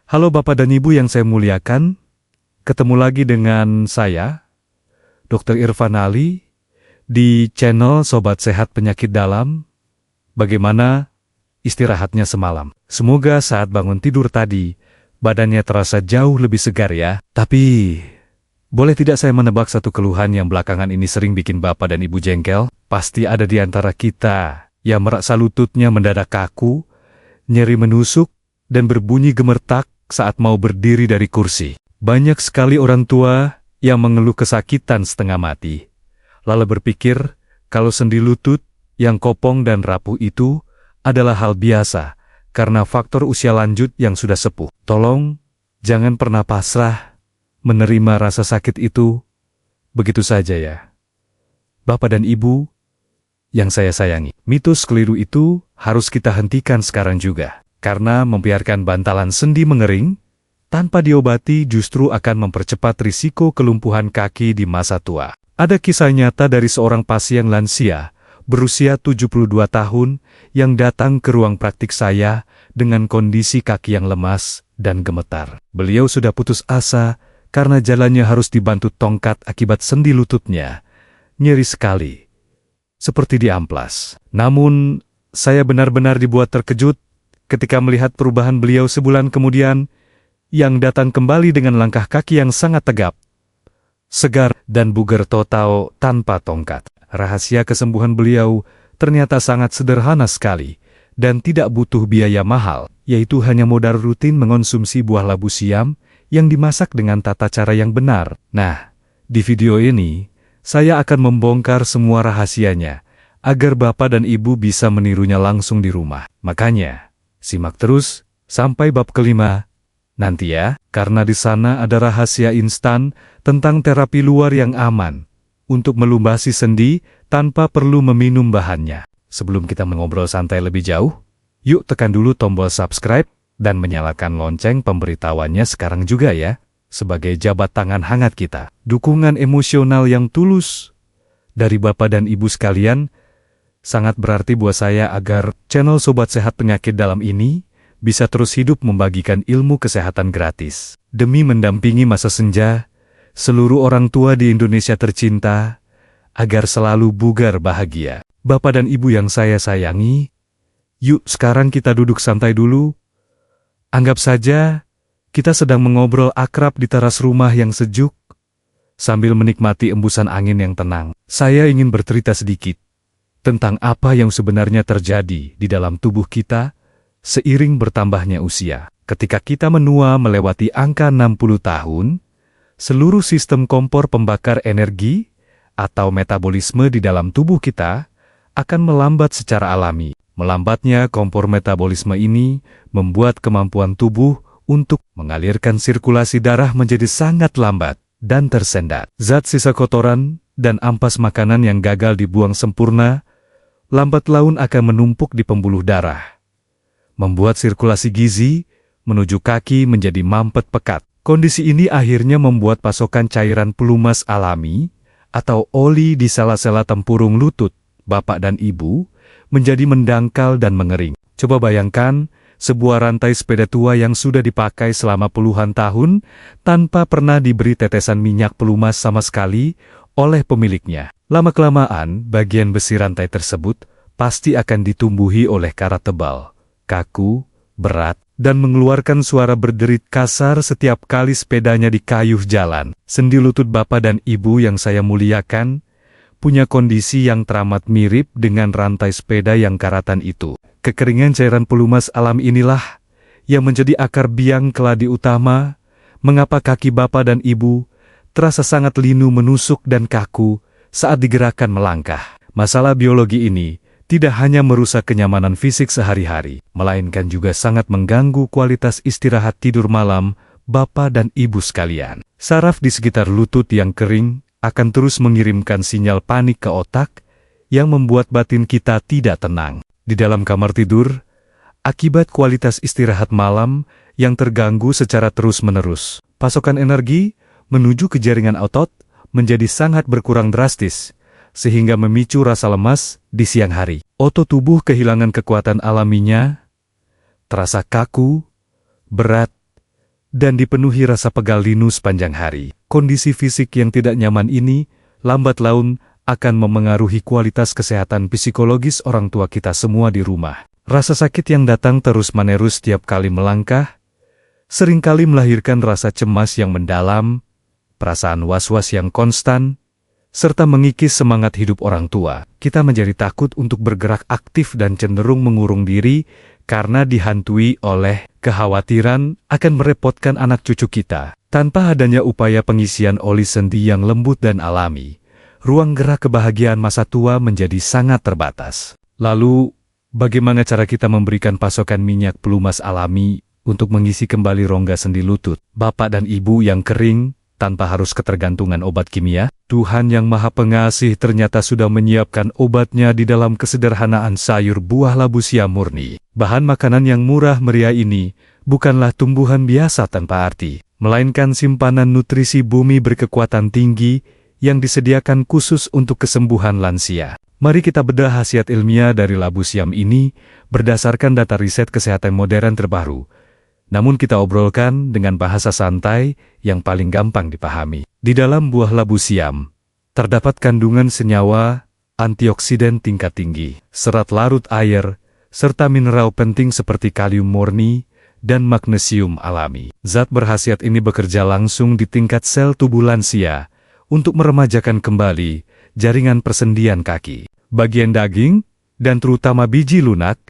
Halo Bapak dan Ibu yang saya muliakan, ketemu lagi dengan saya, Dr. Irfan Ali, di channel Sobat Sehat Penyakit Dalam. Bagaimana istirahatnya semalam? Semoga saat bangun tidur tadi, badannya terasa jauh lebih segar ya. Tapi, boleh tidak saya menebak satu keluhan yang belakangan ini sering bikin Bapak dan Ibu jengkel? Pasti ada di antara kita yang merasa lututnya mendadak kaku, nyeri menusuk, dan berbunyi gemertak saat mau berdiri dari kursi. Banyak sekali orang tua yang mengeluh kesakitan setengah mati, lalu berpikir kalau sendi lutut yang kopong dan rapuh itu adalah hal biasa karena faktor usia lanjut yang sudah sepuh. Tolong, jangan pernah pasrah menerima rasa sakit itu begitu saja ya. Bapak dan Ibu yang saya sayangi, mitos keliru itu harus kita hentikan sekarang juga. Karena membiarkan bantalan sendi mengering tanpa diobati justru akan mempercepat risiko kelumpuhan kaki di masa tua. Ada kisah nyata dari seorang pasien lansia berusia 72 tahun yang datang ke ruang praktik saya dengan kondisi kaki yang lemas dan gemetar. Beliau sudah putus asa karena jalannya harus dibantu tongkat akibat sendi lututnya nyeri sekali, seperti diamplas. Namun, saya benar-benar dibuat terkejut ketika melihat perubahan beliau sebulan kemudian, yang datang kembali dengan langkah kaki yang sangat tegap, segar, dan bugar total tanpa tongkat. Rahasia kesembuhan beliau ternyata sangat sederhana sekali, dan tidak butuh biaya mahal, yaitu hanya modal rutin mengonsumsi buah labu siam yang dimasak dengan tata cara yang benar. Nah, di video ini, saya akan membongkar semua rahasianya, agar Bapak dan Ibu bisa menirunya langsung di rumah. Makanya, simak terus sampai bab kelima nanti ya, karena di sana ada rahasia instan tentang terapi luar yang aman untuk melumbasi sendi tanpa perlu meminum bahannya. Sebelum kita mengobrol santai lebih jauh, yuk tekan dulu tombol subscribe dan menyalakan lonceng pemberitahuannya sekarang juga ya, sebagai jabat tangan hangat kita. Dukungan emosional yang tulus dari Bapak dan Ibu sekalian sangat berarti buat saya agar channel Sobat Sehat Penyakit Dalam ini bisa terus hidup membagikan ilmu kesehatan gratis. Demi mendampingi masa senja, seluruh orang tua di Indonesia tercinta, agar selalu bugar bahagia. Bapak dan Ibu yang saya sayangi, yuk sekarang kita duduk santai dulu. Anggap saja kita sedang mengobrol akrab di teras rumah yang sejuk, sambil menikmati embusan angin yang tenang. Saya ingin bercerita sedikit tentang apa yang sebenarnya terjadi di dalam tubuh kita seiring bertambahnya usia. Ketika kita menua melewati angka 60 tahun, seluruh sistem kompor pembakar energi atau metabolisme di dalam tubuh kita akan melambat secara alami. Melambatnya kompor metabolisme ini membuat kemampuan tubuh untuk mengalirkan sirkulasi darah menjadi sangat lambat dan tersendat. Zat sisa kotoran dan ampas makanan yang gagal dibuang sempurna lambat laun akan menumpuk di pembuluh darah, membuat sirkulasi gizi menuju kaki menjadi mampet pekat. Kondisi ini akhirnya membuat pasokan cairan pelumas alami atau oli di sela-sela tempurung lutut Bapak dan Ibu menjadi mendangkal dan mengering. Coba bayangkan sebuah rantai sepeda tua yang sudah dipakai selama puluhan tahun tanpa pernah diberi tetesan minyak pelumas sama sekali oleh pemiliknya. Lama-kelamaan, bagian besi rantai tersebut pasti akan ditumbuhi oleh karat tebal, kaku, berat, dan mengeluarkan suara berderit kasar setiap kali sepedanya dikayuh jalan. Sendi lutut Bapak dan Ibu yang saya muliakan punya kondisi yang teramat mirip dengan rantai sepeda yang karatan itu. Kekeringan cairan pelumas alam inilah yang menjadi akar biang keladi utama mengapa kaki Bapak dan Ibu terasa sangat linu menusuk dan kaku saat digerakkan melangkah. Masalah biologi ini tidak hanya merusak kenyamanan fisik sehari-hari, melainkan juga sangat mengganggu kualitas istirahat tidur malam Bapak dan Ibu sekalian. Saraf di sekitar lutut yang kering akan terus mengirimkan sinyal panik ke otak yang membuat batin kita tidak tenang. Di dalam kamar tidur, akibat kualitas istirahat malam yang terganggu secara terus-menerus, pasokan energi menuju ke jaringan otot menjadi sangat berkurang drastis, sehingga memicu rasa lemas di siang hari. Otot tubuh kehilangan kekuatan alaminya, terasa kaku, berat, dan dipenuhi rasa pegal linu sepanjang hari. Kondisi fisik yang tidak nyaman ini lambat laun akan memengaruhi kualitas kesehatan psikologis orang tua kita semua di rumah. Rasa sakit yang datang terus-menerus setiap kali melangkah seringkali melahirkan rasa cemas yang mendalam, perasaan was-was yang konstan, serta mengikis semangat hidup orang tua. Kita menjadi takut untuk bergerak aktif dan cenderung mengurung diri karena dihantui oleh kekhawatiran akan merepotkan anak cucu kita. Tanpa adanya upaya pengisian oli sendi yang lembut dan alami, ruang gerak kebahagiaan masa tua menjadi sangat terbatas. Lalu, bagaimana cara kita memberikan pasokan minyak pelumas alami untuk mengisi kembali rongga sendi lutut, bapak dan ibu yang kering, tanpa harus ketergantungan obat kimia? Tuhan yang Maha Pengasih ternyata sudah menyiapkan obatnya di dalam kesederhanaan sayur buah labu siam murni. Bahan makanan yang murah meriah ini bukanlah tumbuhan biasa tanpa arti, melainkan simpanan nutrisi bumi berkekuatan tinggi yang disediakan khusus untuk kesembuhan lansia. Mari kita bedah khasiat ilmiah dari labu siam ini berdasarkan data riset kesehatan modern terbaru. Namun kita obrolkan dengan bahasa santai yang paling gampang dipahami. Di dalam buah labu siam, terdapat kandungan senyawa, antioksidan tingkat tinggi, serat larut air, serta mineral penting seperti kalium murni dan magnesium alami. Zat berkhasiat ini bekerja langsung di tingkat sel tubuh lansia untuk meremajakan kembali jaringan persendian kaki, bagian daging, dan terutama biji lunak.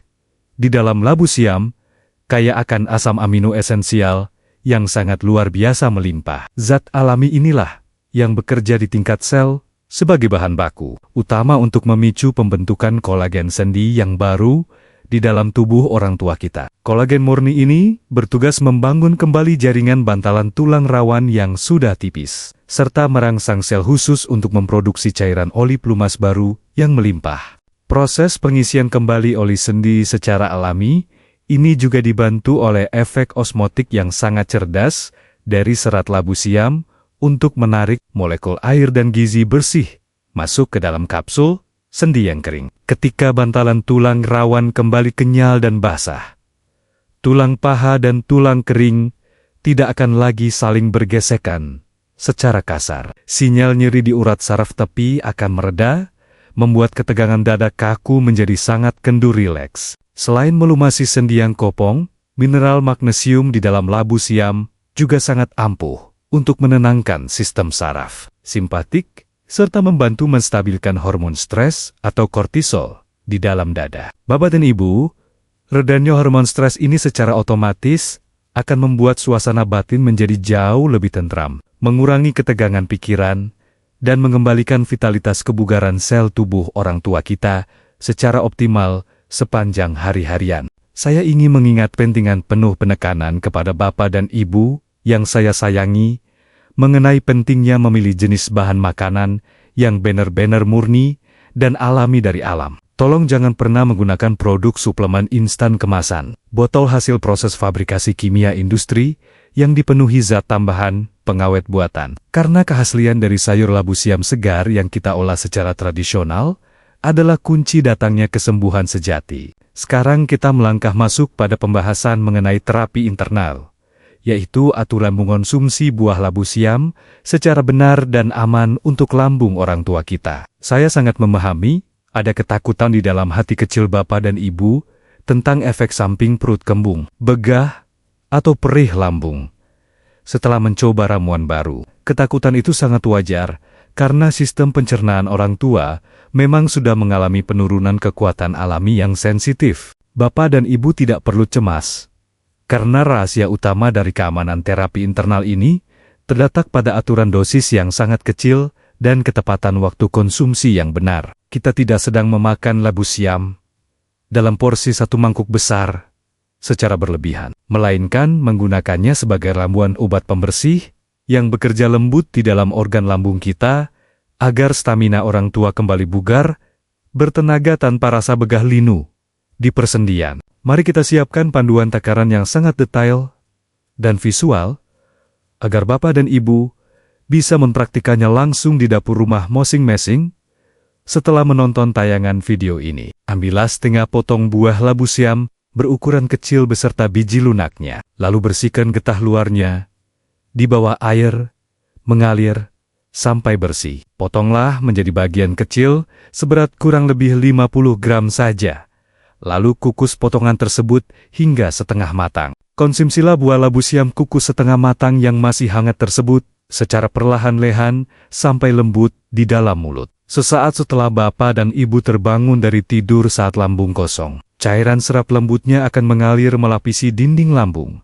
Di dalam labu siam, kaya akan asam amino esensial yang sangat luar biasa melimpah. Zat alami inilah yang bekerja di tingkat sel sebagai bahan baku utama untuk memicu pembentukan kolagen sendi yang baru di dalam tubuh orang tua kita. Kolagen murni ini bertugas membangun kembali jaringan bantalan tulang rawan yang sudah tipis, serta merangsang sel khusus untuk memproduksi cairan oli pelumas baru yang melimpah. Proses pengisian kembali oli sendi secara alami ini juga dibantu oleh efek osmotik yang sangat cerdas dari serat labu siam untuk menarik molekul air dan gizi bersih masuk ke dalam kapsul sendi yang kering. Ketika bantalan tulang rawan kembali kenyal dan basah, tulang paha dan tulang kering tidak akan lagi saling bergesekan secara kasar. Sinyal nyeri di urat saraf tepi akan mereda, membuat ketegangan dada kaku menjadi sangat kendur rileks. Selain melumasi sendi yang kopong, mineral magnesium di dalam labu siam juga sangat ampuh untuk menenangkan sistem saraf, simpatik, serta membantu menstabilkan hormon stres atau kortisol di dalam dada. Bapak dan Ibu, redanya hormon stres ini secara otomatis akan membuat suasana batin menjadi jauh lebih tentram, mengurangi ketegangan pikiran, dan mengembalikan vitalitas kebugaran sel tubuh orang tua kita secara optimal sepanjang hari-harian. Saya ingin mengingat pentingan penuh penekanan kepada Bapak dan Ibu yang saya sayangi mengenai pentingnya memilih jenis bahan makanan yang benar-benar murni dan alami dari alam. Tolong jangan pernah menggunakan produk suplemen instan kemasan, botol hasil proses fabrikasi kimia industri yang dipenuhi zat tambahan, pengawet buatan. Karena keaslian dari sayur labu siam segar yang kita olah secara tradisional adalah kunci datangnya kesembuhan sejati. Sekarang kita melangkah masuk pada pembahasan mengenai terapi internal, yaitu aturan mengonsumsi buah labu siam secara benar dan aman untuk lambung orang tua kita. Saya sangat memahami ada ketakutan di dalam hati kecil Bapak dan Ibu tentang efek samping perut kembung, begah, atau perih lambung setelah mencoba ramuan baru. Ketakutan itu sangat wajar, karena sistem pencernaan orang tua memang sudah mengalami penurunan kekuatan alami yang sensitif. Bapak dan Ibu tidak perlu cemas, karena rahasia utama dari keamanan terapi internal ini terletak pada aturan dosis yang sangat kecil dan ketepatan waktu konsumsi yang benar. Kita tidak sedang memakan labu siam dalam porsi satu mangkuk besar secara berlebihan, melainkan menggunakannya sebagai ramuan obat pembersih yang bekerja lembut di dalam organ lambung kita agar stamina orang tua kembali bugar, bertenaga tanpa rasa begah linu di persendian. Mari kita siapkan panduan takaran yang sangat detail dan visual agar Bapak dan Ibu bisa mempraktikannya langsung di dapur rumah masing-masing. Setelah menonton tayangan video ini, ambillah setengah potong buah labu siam, berukuran kecil beserta biji lunaknya. Lalu bersihkan getah luarnya. Di bawah air, mengalir, sampai bersih. Potonglah menjadi bagian kecil, seberat kurang lebih 50 gram saja. Lalu kukus potongan tersebut hingga setengah matang. Konsumsilah buah labu siam kukus setengah matang yang masih hangat tersebut, secara perlahan-lahan sampai lembut di dalam mulut. Sesaat setelah Bapak dan Ibu terbangun dari tidur saat lambung kosong, cairan serap lembutnya akan mengalir melapisi dinding lambung,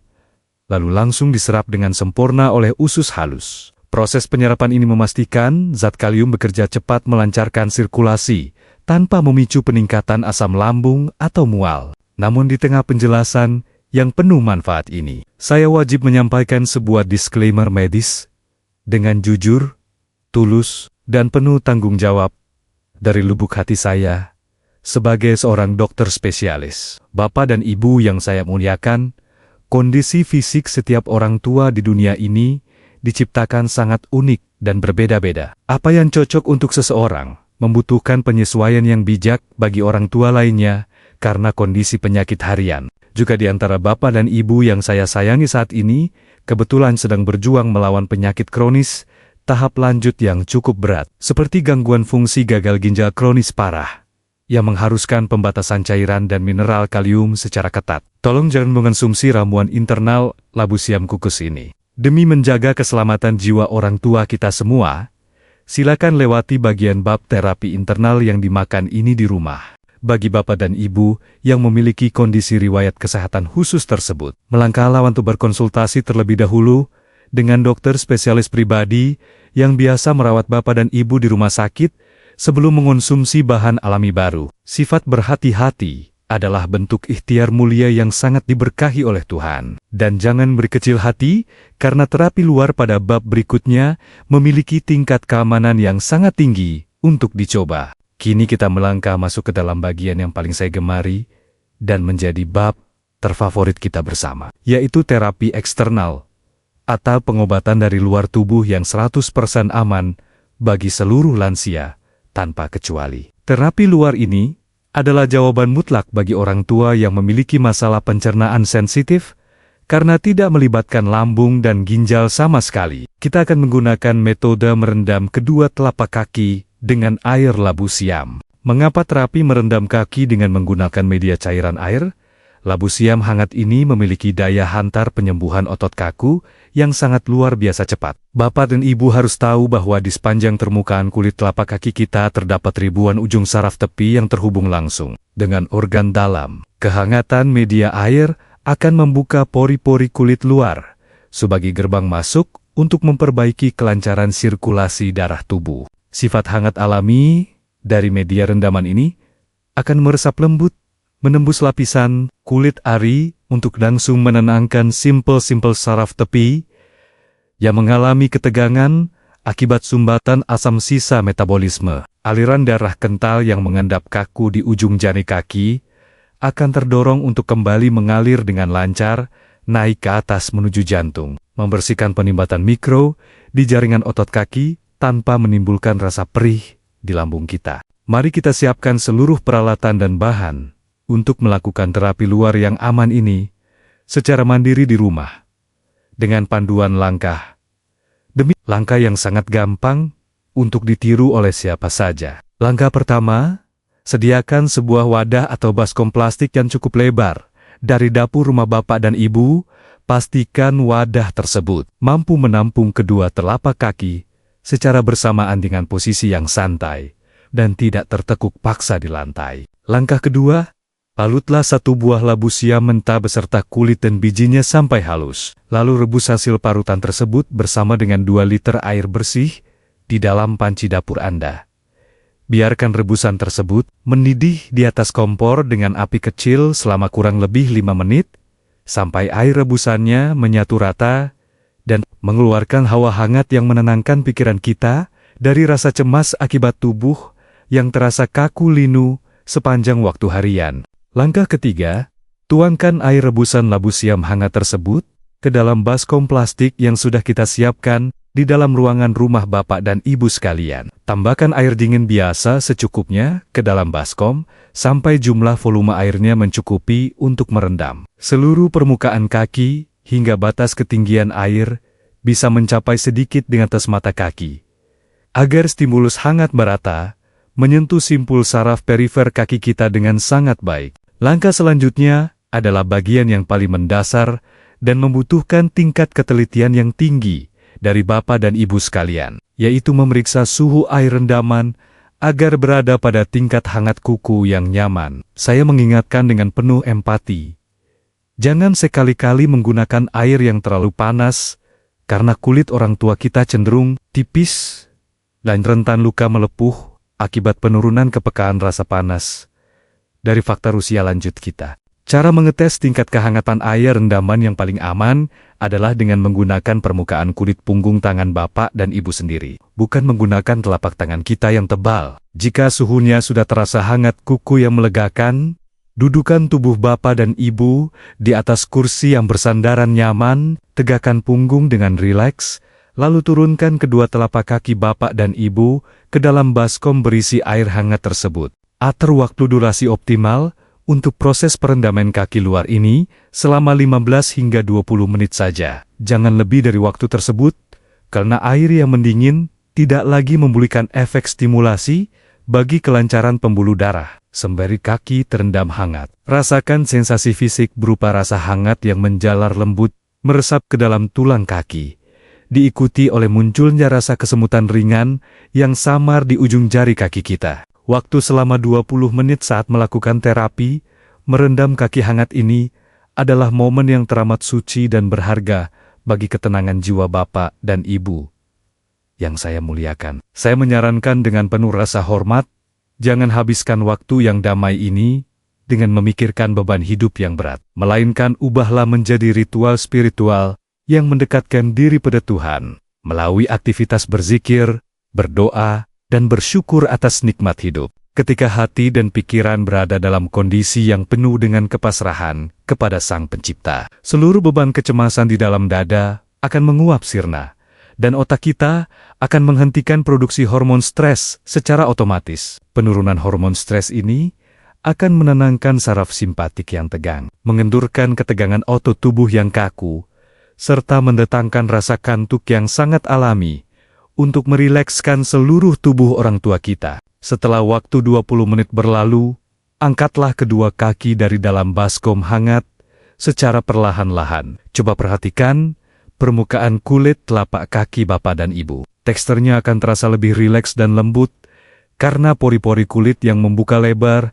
lalu langsung diserap dengan sempurna oleh usus halus. Proses penyerapan ini memastikan zat kalium bekerja cepat melancarkan sirkulasi, tanpa memicu peningkatan asam lambung atau mual. Namun di tengah penjelasan yang penuh manfaat ini, saya wajib menyampaikan sebuah disclaimer medis, dengan jujur, tulus, dan penuh tanggung jawab, dari lubuk hati saya, sebagai seorang dokter spesialis. Bapak dan Ibu yang saya muliakan, kondisi fisik setiap orang tua di dunia ini diciptakan sangat unik dan berbeda-beda. Apa yang cocok untuk seseorang, membutuhkan penyesuaian yang bijak bagi orang tua lainnya, karena kondisi penyakit harian. Juga di antara Bapak dan Ibu yang saya sayangi saat ini, kebetulan sedang berjuang melawan penyakit kronis, tahap lanjut yang cukup berat, seperti gangguan fungsi gagal ginjal kronis parah, yang mengharuskan pembatasan cairan dan mineral kalium secara ketat. Tolong jangan mengonsumsi ramuan internal labu siam kukus ini. Demi menjaga keselamatan jiwa orang tua kita semua, silakan lewati bagian bab terapi internal yang dimakan ini di rumah. Bagi Bapak dan Ibu yang memiliki kondisi riwayat kesehatan khusus tersebut, melangkahlah untuk berkonsultasi terlebih dahulu dengan dokter spesialis pribadi yang biasa merawat Bapak dan Ibu di rumah sakit sebelum mengonsumsi bahan alami baru. Sifat berhati-hati adalah bentuk ikhtiar mulia yang sangat diberkahi oleh Tuhan. Dan jangan berkecil hati, karena terapi luar pada bab berikutnya memiliki tingkat keamanan yang sangat tinggi untuk dicoba. Kini kita melangkah masuk ke dalam bagian yang paling saya gemari dan menjadi bab terfavorit kita bersama, yaitu terapi eksternal atau pengobatan dari luar tubuh yang 100% aman bagi seluruh lansia tanpa kecuali. Terapi luar ini adalah jawaban mutlak bagi orang tua yang memiliki masalah pencernaan sensitif karena tidak melibatkan lambung dan ginjal sama sekali. Kita akan menggunakan metode merendam kedua telapak kaki dengan air labu siam. Mengapa terapi merendam kaki dengan menggunakan media cairan air? Labu siam hangat ini memiliki daya hantar penyembuhan otot kaku yang sangat luar biasa cepat. Bapak dan Ibu harus tahu bahwa di sepanjang permukaan kulit telapak kaki kita terdapat ribuan ujung saraf tepi yang terhubung langsung dengan organ dalam. Kehangatan media air akan membuka pori-pori kulit luar sebagai gerbang masuk untuk memperbaiki kelancaran sirkulasi darah tubuh. Sifat hangat alami dari media rendaman ini akan meresap lembut, menembus lapisan kulit ari untuk langsung menenangkan simpel-simpel saraf tepi yang mengalami ketegangan akibat sumbatan asam sisa metabolisme. Aliran darah kental yang mengendap kaku di ujung jari kaki akan terdorong untuk kembali mengalir dengan lancar naik ke atas menuju jantung, membersihkan penimbatan mikro di jaringan otot kaki tanpa menimbulkan rasa perih di lambung kita. Mari kita siapkan seluruh peralatan dan bahan untuk melakukan terapi luar yang aman ini secara mandiri di rumah, dengan panduan langkah demi langkah yang sangat gampang untuk ditiru oleh siapa saja. Langkah pertama, sediakan sebuah wadah atau baskom plastik yang cukup lebar. Dari dapur rumah Bapak dan Ibu, pastikan wadah tersebut mampu menampung kedua telapak kaki secara bersamaan dengan posisi yang santai dan tidak tertekuk paksa di lantai. Langkah kedua, balutlah satu buah labu siam mentah beserta kulit dan bijinya sampai halus. Lalu rebus hasil parutan tersebut bersama dengan 2 liter air bersih di dalam panci dapur Anda. Biarkan rebusan tersebut mendidih di atas kompor dengan api kecil selama kurang lebih 5 menit, sampai air rebusannya menyatu rata dan mengeluarkan hawa hangat yang menenangkan pikiran kita dari rasa cemas akibat tubuh yang terasa kaku linu sepanjang waktu harian. Langkah ketiga, tuangkan air rebusan labu siam hangat tersebut ke dalam baskom plastik yang sudah kita siapkan di dalam ruangan rumah Bapak dan Ibu sekalian. Tambahkan air dingin biasa secukupnya ke dalam baskom, sampai jumlah volume airnya mencukupi untuk merendam seluruh permukaan kaki hingga batas ketinggian air bisa mencapai sedikit di atas mata kaki. Agar stimulus hangat merata, menyentuh simpul saraf perifer kaki kita dengan sangat baik. Langkah selanjutnya adalah bagian yang paling mendasar dan membutuhkan tingkat ketelitian yang tinggi dari Bapak dan Ibu sekalian, yaitu memeriksa suhu air rendaman agar berada pada tingkat hangat kuku yang nyaman. Saya mengingatkan dengan penuh empati, jangan sekali-kali menggunakan air yang terlalu panas, karena kulit orang tua kita cenderung tipis dan rentan luka melepuh akibat penurunan kepekaan rasa panas dari faktor usia lanjut kita. Cara mengetes tingkat kehangatan air rendaman yang paling aman adalah dengan menggunakan permukaan kulit punggung tangan Bapak dan Ibu sendiri, bukan menggunakan telapak tangan kita yang tebal. Jika suhunya sudah terasa hangat kuku yang melegakan, dudukan tubuh Bapak dan Ibu di atas kursi yang bersandaran nyaman, tegakkan punggung dengan rileks, lalu turunkan kedua telapak kaki Bapak dan Ibu ke dalam baskom berisi air hangat tersebut. Atur waktu durasi optimal untuk proses perendaman kaki luar ini selama 15 hingga 20 menit saja. Jangan lebih dari waktu tersebut, karena air yang mendingin tidak lagi memberikan efek stimulasi bagi kelancaran pembuluh darah. Sembari kaki terendam hangat, rasakan sensasi fisik berupa rasa hangat yang menjalar lembut, meresap ke dalam tulang kaki, diikuti oleh munculnya rasa kesemutan ringan yang samar di ujung jari kaki kita. Waktu selama 20 menit saat melakukan terapi, merendam kaki hangat ini adalah momen yang teramat suci dan berharga bagi ketenangan jiwa Bapak dan Ibu yang saya muliakan. Saya menyarankan dengan penuh rasa hormat, jangan habiskan waktu yang damai ini dengan memikirkan beban hidup yang berat, melainkan ubahlah menjadi ritual spiritual yang mendekatkan diri pada Tuhan melalui aktivitas berzikir, berdoa, dan bersyukur atas nikmat hidup. Ketika hati dan pikiran berada dalam kondisi yang penuh dengan kepasrahan kepada Sang Pencipta, seluruh beban kecemasan di dalam dada akan menguap sirna, dan otak kita akan menghentikan produksi hormon stres secara otomatis. Penurunan hormon stres ini akan menenangkan saraf simpatik yang tegang, mengendurkan ketegangan otot tubuh yang kaku, serta mendatangkan rasa kantuk yang sangat alami untuk merilekskan seluruh tubuh orang tua kita. Setelah waktu 20 menit berlalu, angkatlah kedua kaki dari dalam baskom hangat secara perlahan-lahan. Coba perhatikan permukaan kulit telapak kaki Bapak dan Ibu. Teksturnya akan terasa lebih rileks dan lembut karena pori-pori kulit yang membuka lebar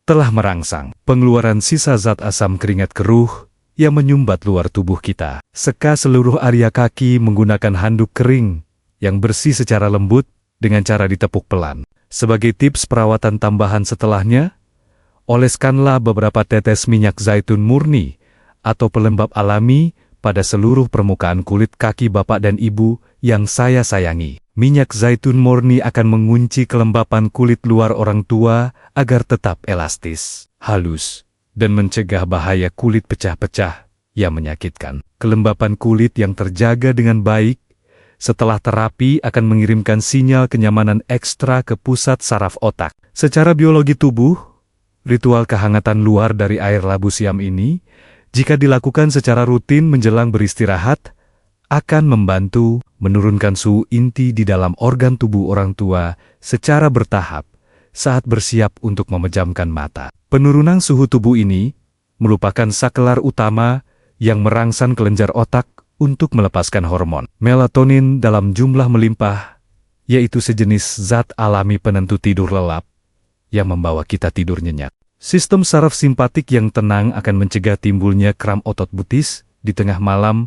telah merangsang pengeluaran sisa zat asam keringat keruh yang menyumbat luar tubuh kita. Seka seluruh area kaki menggunakan handuk kering yang bersih secara lembut dengan cara ditepuk pelan. Sebagai tips perawatan tambahan setelahnya, oleskanlah beberapa tetes minyak zaitun murni atau pelembab alami pada seluruh permukaan kulit kaki Bapak dan Ibu yang saya sayangi. Minyak zaitun murni akan mengunci kelembapan kulit luar orang tua agar tetap elastis, halus, dan mencegah bahaya kulit pecah-pecah yang menyakitkan. Kelembapan kulit yang terjaga dengan baik setelah terapi akan mengirimkan sinyal kenyamanan ekstra ke pusat saraf otak. Secara biologi tubuh, ritual kehangatan luar dari air labu siam ini, jika dilakukan secara rutin menjelang beristirahat, akan membantu menurunkan suhu inti di dalam organ tubuh orang tua secara bertahap saat bersiap untuk memejamkan mata. Penurunan suhu tubuh ini merupakan saklar utama yang merangsang kelenjar otak untuk melepaskan hormon melatonin dalam jumlah melimpah, yaitu sejenis zat alami penentu tidur lelap yang membawa kita tidur nyenyak. Sistem saraf simpatik yang tenang akan mencegah timbulnya kram otot betis di tengah malam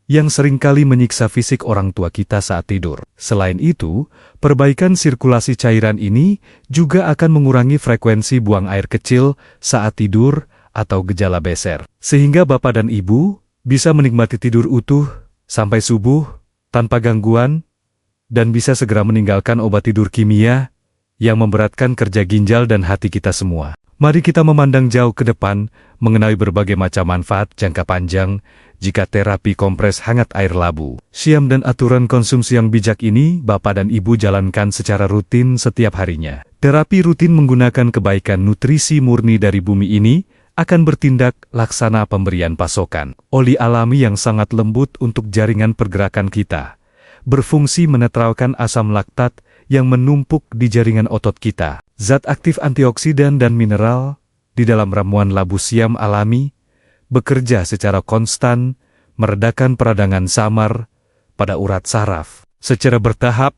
yang seringkali menyiksa fisik orang tua kita saat tidur. Selain itu, perbaikan sirkulasi cairan ini juga akan mengurangi frekuensi buang air kecil saat tidur atau gejala beser, sehingga Bapak dan Ibu bisa menikmati tidur utuh sampai subuh tanpa gangguan dan bisa segera meninggalkan obat tidur kimia yang memberatkan kerja ginjal dan hati kita semua. Mari kita memandang jauh ke depan mengenai berbagai macam manfaat jangka panjang jika terapi kompres hangat air labu. Siam dan aturan konsumsi yang bijak ini Bapak dan Ibu jalankan secara rutin setiap harinya. Terapi rutin menggunakan kebaikan nutrisi murni dari bumi ini akan bertindak laksana pemberian pasokan oli alami yang sangat lembut untuk jaringan pergerakan kita, berfungsi menetralkan asam laktat yang menumpuk di jaringan otot kita. Zat aktif antioksidan dan mineral di dalam ramuan labu siam alami bekerja secara konstan, meredakan peradangan samar pada urat saraf. Secara bertahap,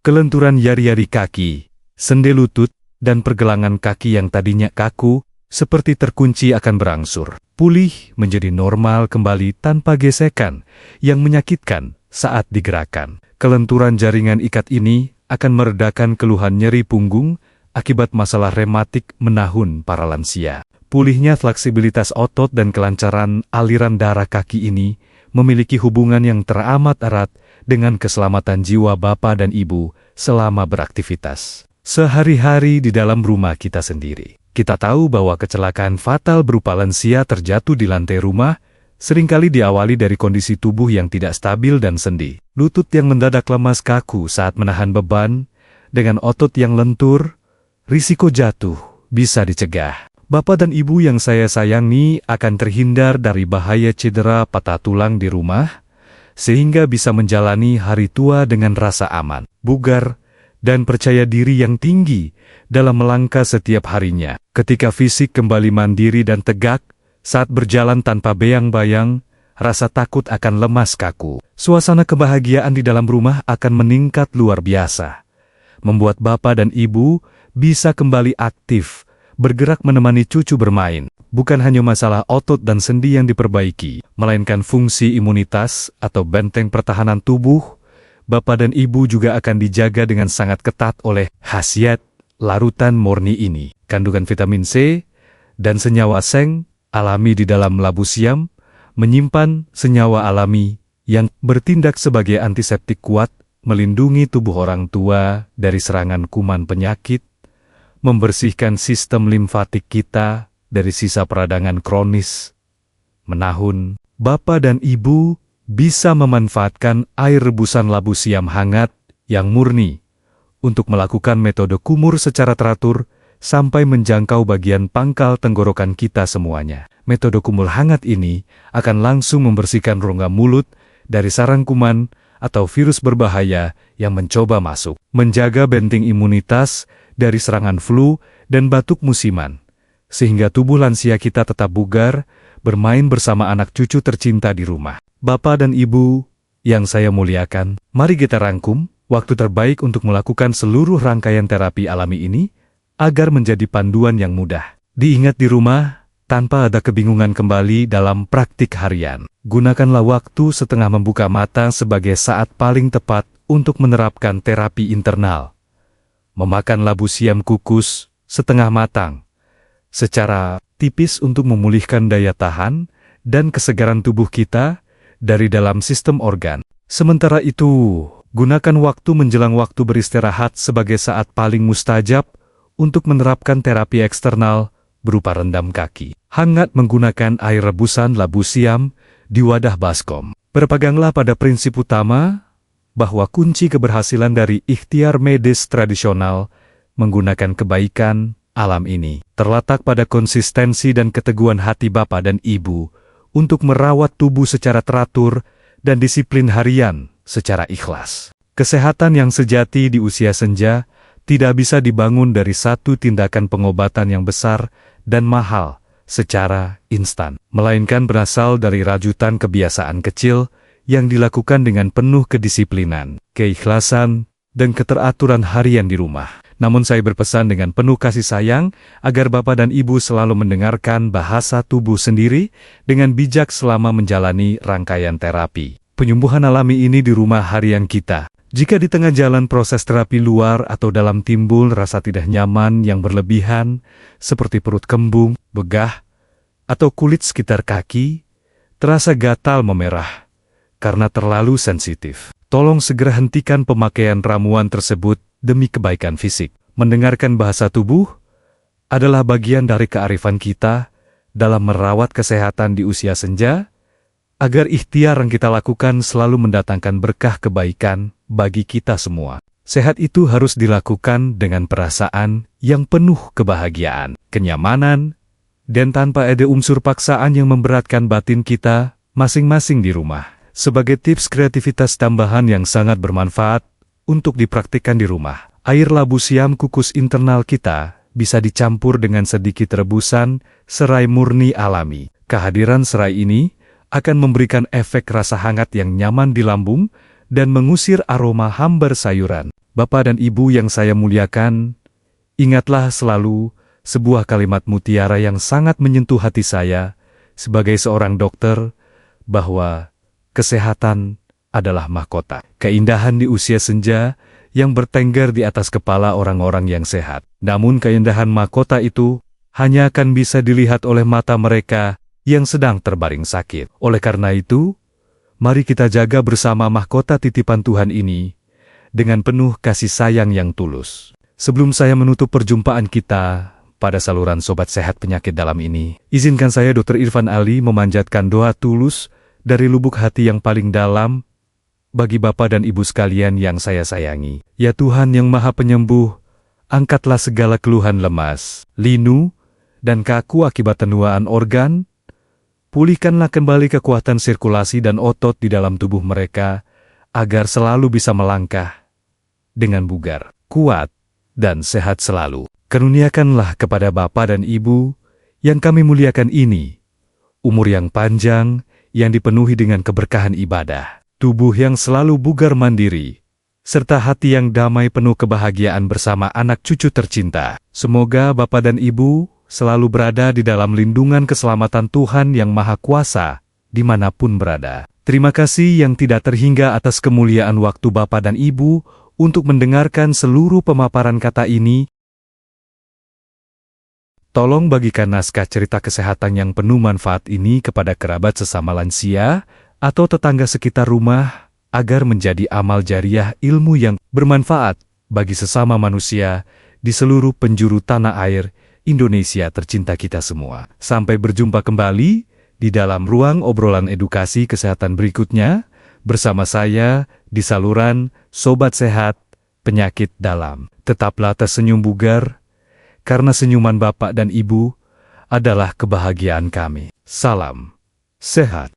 kelenturan jari-jari kaki, sendi lutut, dan pergelangan kaki yang tadinya kaku, seperti terkunci akan berangsur pulih menjadi normal kembali tanpa gesekan yang menyakitkan saat digerakkan. Kelenturan jaringan ikat ini akan meredakan keluhan nyeri punggung akibat masalah rematik menahun para lansia. Pulihnya fleksibilitas otot dan kelancaran aliran darah kaki ini memiliki hubungan yang teramat erat dengan keselamatan jiwa Bapak dan Ibu selama beraktivitas sehari-hari di dalam rumah kita sendiri. Kita tahu bahwa kecelakaan fatal berupa lansia terjatuh di lantai rumah seringkali diawali dari kondisi tubuh yang tidak stabil dan sendi. Lutut yang mendadak lemas kaku saat menahan beban, dengan otot yang lentur, risiko jatuh bisa dicegah. Bapak dan Ibu yang saya sayangi akan terhindar dari bahaya cedera patah tulang di rumah, sehingga bisa menjalani hari tua dengan rasa aman, bugar, dan percaya diri yang tinggi dalam melangkah setiap harinya. Ketika fisik kembali mandiri dan tegak, saat berjalan tanpa bayang-bayang, rasa takut akan lemas kaku. Suasana kebahagiaan di dalam rumah akan meningkat luar biasa, membuat Bapak dan Ibu bisa kembali aktif, bergerak menemani cucu bermain. Bukan hanya masalah otot dan sendi yang diperbaiki, melainkan fungsi imunitas atau benteng pertahanan tubuh. Bapak dan Ibu juga akan dijaga dengan sangat ketat oleh khasiat larutan murni ini. Kandungan vitamin C dan senyawa seng alami di dalam labu siam menyimpan senyawa alami yang bertindak sebagai antiseptik kuat, melindungi tubuh orang tua dari serangan kuman penyakit, membersihkan sistem limfatik kita dari sisa peradangan kronis menahun. Bapak dan Ibu bisa memanfaatkan air rebusan labu siam hangat yang murni untuk melakukan metode kumur secara teratur sampai menjangkau bagian pangkal tenggorokan kita semuanya. Metode kumur hangat ini akan langsung membersihkan rongga mulut dari sarang kuman atau virus berbahaya yang mencoba masuk, menjaga benteng imunitas dari serangan flu dan batuk musiman, sehingga tubuh lansia kita tetap bugar, bermain bersama anak cucu tercinta di rumah. Bapak dan Ibu yang saya muliakan, mari kita rangkum waktu terbaik untuk melakukan seluruh rangkaian terapi alami ini agar menjadi panduan yang mudah diingat di rumah tanpa ada kebingungan kembali dalam praktik harian. Gunakanlah waktu setengah membuka mata sebagai saat paling tepat untuk menerapkan terapi internal. Memakan labu siam kukus setengah matang secara tipis untuk memulihkan daya tahan dan kesegaran tubuh kita dari dalam sistem organ. Sementara itu, gunakan waktu menjelang waktu beristirahat sebagai saat paling mustajab untuk menerapkan terapi eksternal berupa rendam kaki hangat menggunakan air rebusan labu siam di wadah baskom. Berpeganglah pada prinsip utama bahwa kunci keberhasilan dari ikhtiar medis tradisional menggunakan kebaikan alam ini terletak pada konsistensi dan keteguhan hati Bapak dan Ibu untuk merawat tubuh secara teratur dan disiplin harian secara ikhlas. Kesehatan yang sejati di usia senja tidak bisa dibangun dari satu tindakan pengobatan yang besar dan mahal secara instan, melainkan berasal dari rajutan kebiasaan kecil yang dilakukan dengan penuh kedisiplinan, keikhlasan, dan keteraturan harian di rumah. Namun saya berpesan dengan penuh kasih sayang agar Bapak dan Ibu selalu mendengarkan bahasa tubuh sendiri dengan bijak selama menjalani rangkaian terapi penyembuhan alami ini di rumah harian kita. Jika di tengah jalan proses terapi luar atau dalam timbul rasa tidak nyaman yang berlebihan, seperti perut kembung, begah, atau kulit sekitar kaki, terasa gatal memerah karena terlalu sensitif, tolong segera hentikan pemakaian ramuan tersebut demi kebaikan fisik. Mendengarkan bahasa tubuh adalah bagian dari kearifan kita dalam merawat kesehatan di usia senja agar ikhtiar yang kita lakukan selalu mendatangkan berkah kebaikan bagi kita semua. Sehat itu harus dilakukan dengan perasaan yang penuh kebahagiaan, kenyamanan, dan tanpa ada unsur paksaan yang memberatkan batin kita masing-masing di rumah. Sebagai tips kreativitas tambahan yang sangat bermanfaat untuk dipraktikkan di rumah, air labu siam kukus internal kita bisa dicampur dengan sedikit rebusan serai murni alami. Kehadiran serai ini akan memberikan efek rasa hangat yang nyaman di lambung dan mengusir aroma hambar sayuran. Bapak dan Ibu yang saya muliakan, ingatlah selalu sebuah kalimat mutiara yang sangat menyentuh hati saya sebagai seorang dokter, bahwa kesehatan adalah mahkota. Keindahan di usia senja yang bertengger di atas kepala orang-orang yang sehat. Namun keindahan mahkota itu hanya akan bisa dilihat oleh mata mereka yang sedang terbaring sakit. Oleh karena itu, mari kita jaga bersama mahkota titipan Tuhan ini dengan penuh kasih sayang yang tulus. Sebelum saya menutup perjumpaan kita pada saluran Sobat Sehat Penyakit Dalam ini, izinkan saya Dr. Irfan Ali memanjatkan doa tulus dari lubuk hati yang paling dalam bagi Bapak dan Ibu sekalian yang saya sayangi. Ya Tuhan yang Maha Penyembuh, angkatlah segala keluhan lemas, linu, dan kaku akibat tenuaan organ. Pulihkanlah kembali kekuatan sirkulasi dan otot di dalam tubuh mereka, agar selalu bisa melangkah dengan bugar, kuat, dan sehat selalu. Karuniakanlah kepada Bapa dan Ibu yang kami muliakan ini, umur yang panjang yang dipenuhi dengan keberkahan ibadah, tubuh yang selalu bugar mandiri, serta hati yang damai penuh kebahagiaan bersama anak cucu tercinta. Semoga Bapa dan Ibu selalu berada di dalam lindungan keselamatan Tuhan yang Maha Kuasa dimanapun berada. Terima kasih yang tidak terhingga atas kemuliaan waktu Bapa dan Ibu untuk mendengarkan seluruh pemaparan kata ini. Tolong bagikan naskah cerita kesehatan yang penuh manfaat ini kepada kerabat sesama lansia atau tetangga sekitar rumah, agar menjadi amal jariah ilmu yang bermanfaat bagi sesama manusia di seluruh penjuru tanah air Indonesia tercinta kita semua. Sampai berjumpa kembali di dalam ruang obrolan edukasi kesehatan berikutnya, bersama saya di saluran Sobat Sehat Penyakit Dalam. Tetaplah tersenyum bugar, karena senyuman Bapak dan Ibu adalah kebahagiaan kami. Salam sehat.